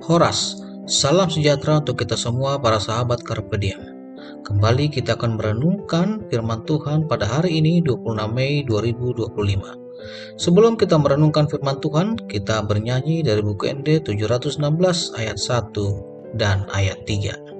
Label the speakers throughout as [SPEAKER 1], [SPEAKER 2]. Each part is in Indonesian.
[SPEAKER 1] Horas, salam sejahtera untuk kita semua para sahabat Carpe Diem. Kembali kita akan merenungkan firman Tuhan pada hari ini 26 Mei 2025. Sebelum kita merenungkan firman Tuhan, kita bernyanyi dari buku ND 716 ayat 1 dan ayat 3.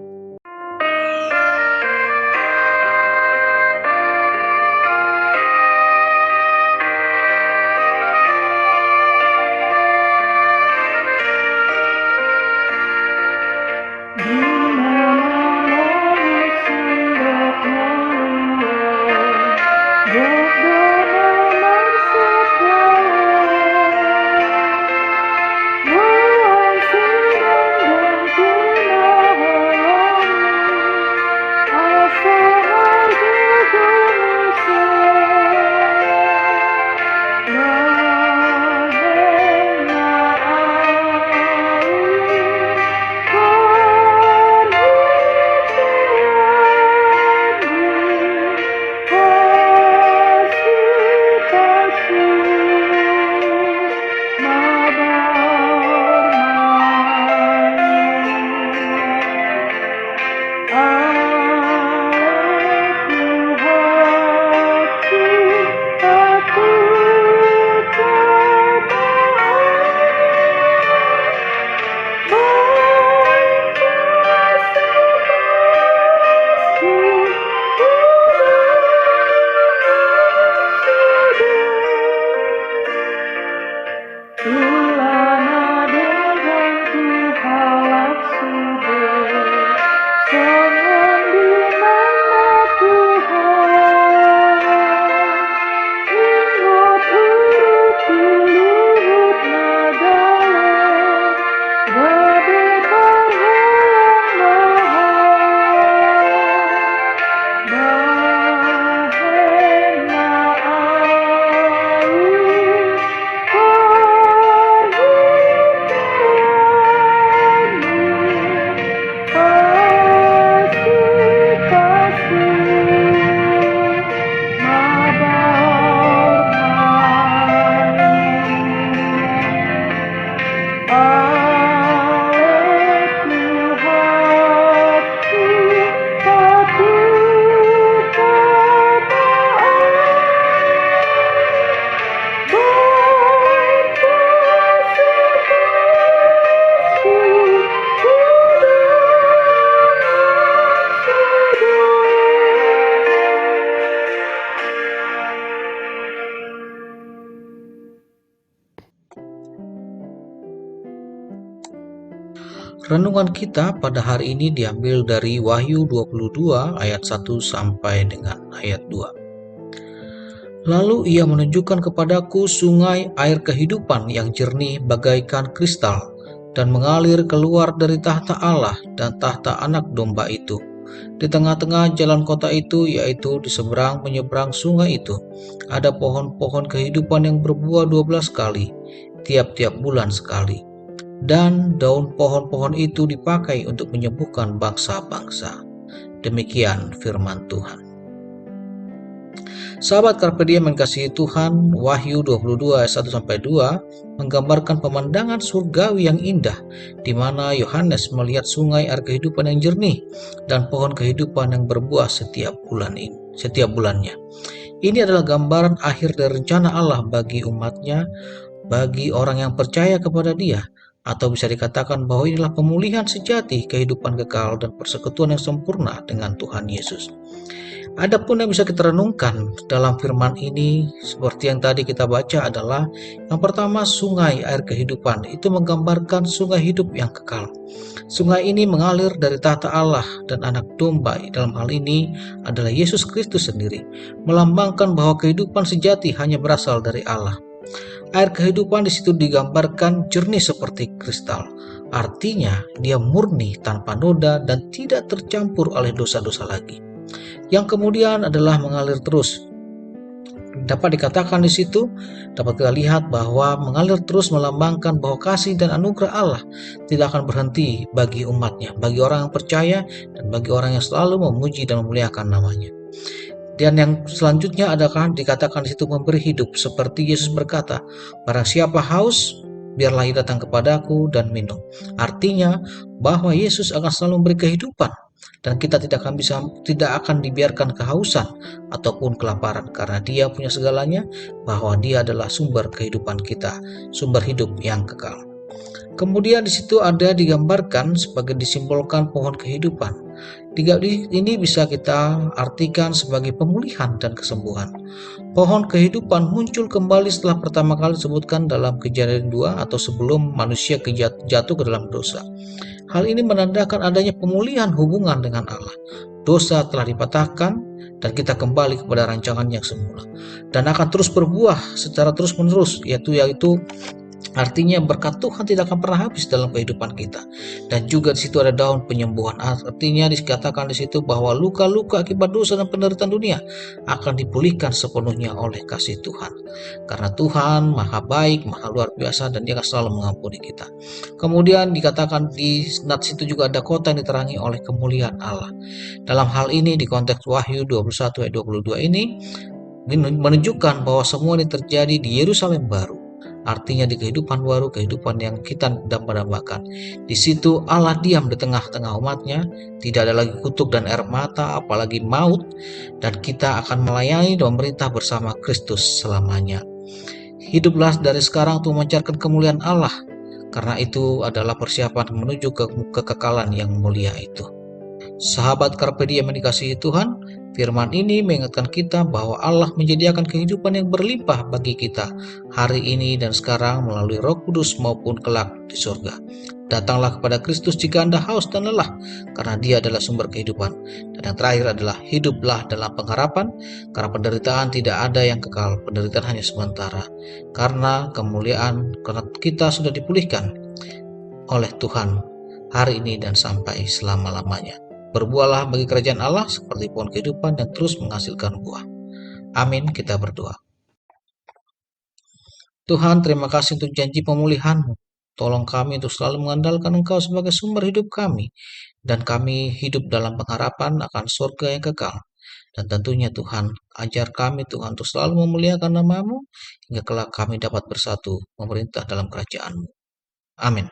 [SPEAKER 1] Renungan kita pada hari ini diambil dari Wahyu 22 ayat 1 sampai dengan ayat 2. Lalu ia menunjukkan kepadaku sungai air kehidupan yang jernih bagaikan kristal dan mengalir keluar dari tahta Allah dan tahta anak domba itu. Di tengah-tengah jalan kota itu, yaitu di seberang menyeberang sungai itu, ada pohon-pohon kehidupan yang berbuah 12 kali, tiap-tiap bulan sekali. Dan daun pohon-pohon itu dipakai untuk menyembuhkan bangsa-bangsa. Demikian firman Tuhan. Sahabat Carpe Diem yang mengasihi Tuhan, Wahyu 22 ayat 1 sampai 2 menggambarkan pemandangan surgawi yang indah, di mana Yohanes melihat sungai air kehidupan yang jernih dan pohon kehidupan yang berbuah setiap bulannya. Ini adalah gambaran akhir dari rencana Allah bagi umatnya, bagi orang yang percaya kepada Dia. Atau bisa dikatakan bahwa inilah pemulihan sejati kehidupan kekal dan persekutuan yang sempurna dengan Tuhan Yesus. Adapun yang bisa kita renungkan dalam firman ini seperti yang tadi kita baca adalah yang pertama, sungai air kehidupan itu menggambarkan sungai hidup yang kekal. Sungai ini mengalir dari tahta Allah dan anak domba, dalam hal ini adalah Yesus Kristus sendiri, melambangkan bahwa kehidupan sejati hanya berasal dari Allah. Air kehidupan di situ digambarkan jernih seperti kristal. Artinya, dia murni tanpa noda dan tidak tercampur oleh dosa-dosa lagi. Yang kemudian adalah mengalir terus. Dapat dikatakan di situ, dapat kita lihat bahwa mengalir terus melambangkan bahwa kasih dan anugerah Allah tidak akan berhenti bagi umatnya, bagi orang yang percaya dan bagi orang yang selalu memuji dan memuliakan namanya. Dan yang selanjutnya adalah dikatakan di situ memberi hidup, seperti Yesus berkata, barang siapa haus, biarlah ia datang kepadaku dan minum. Artinya bahwa Yesus akan selalu memberi kehidupan dan kita tidak akan dibiarkan kehausan ataupun kelaparan karena Dia punya segalanya, bahwa Dia adalah sumber kehidupan kita, sumber hidup yang kekal. Kemudian di situ ada digambarkan sebagai disimbolkan pohon kehidupan. Ini bisa kita artikan sebagai pemulihan dan kesembuhan. Pohon kehidupan muncul kembali setelah pertama kali disebutkan dalam Kejadian 2 atau sebelum manusia jatuh ke dalam dosa. Hal ini menandakan adanya pemulihan hubungan dengan Allah. Dosa telah dipatahkan dan kita kembali kepada rancangan yang semula dan akan terus berbuah secara terus-menerus, yaitu artinya berkat Tuhan tidak akan pernah habis dalam kehidupan kita. Dan juga di situ ada daun penyembuhan. Artinya dikatakan di situ bahwa luka-luka akibat dosa dan penderitaan dunia akan dipulihkan sepenuhnya oleh kasih Tuhan. Karena Tuhan Maha baik, Maha luar biasa, dan Dia akan selalu mengampuni kita. Kemudian dikatakan di situ juga ada kota yang diterangi oleh kemuliaan Allah. Dalam hal ini di konteks Wahyu 21 ayat 22 ini menunjukkan bahwa semua ini terjadi di Yerusalem baru. Artinya di kehidupan baru, kehidupan yang kita dambakan. Di situ Allah diam di tengah-tengah umatnya, tidak ada lagi kutuk dan air mata, apalagi maut, dan kita akan melayani dan memerintah bersama Kristus selamanya. Hiduplah dari sekarang untuk memancarkan kemuliaan Allah, karena itu adalah persiapan menuju ke kekekalan yang mulia itu. Sahabat Carpe Diem yang dikasihi Tuhan, firman ini mengingatkan kita bahwa Allah menyediakan kehidupan yang berlimpah bagi kita hari ini dan sekarang melalui Roh Kudus maupun kelak di surga. Datanglah kepada Kristus jika Anda haus dan lelah, karena Dia adalah sumber kehidupan. Dan yang terakhir adalah hiduplah dalam pengharapan, karena penderitaan tidak ada yang kekal, penderitaan hanya sementara. Karena kita sudah dipulihkan oleh Tuhan hari ini dan sampai selama-lamanya. Berbuahlah bagi kerajaan Allah seperti pohon kehidupan yang terus menghasilkan buah. Amin, kita berdoa. Tuhan, terima kasih untuk janji pemulihan-Mu. Tolong kami untuk selalu mengandalkan Engkau sebagai sumber hidup kami, dan kami hidup dalam pengharapan akan surga yang kekal. Dan tentunya Tuhan, ajar kami Tuhan untuk selalu memuliakan nama-Mu, hingga kelak kami dapat bersatu memerintah dalam kerajaan-Mu. Amin.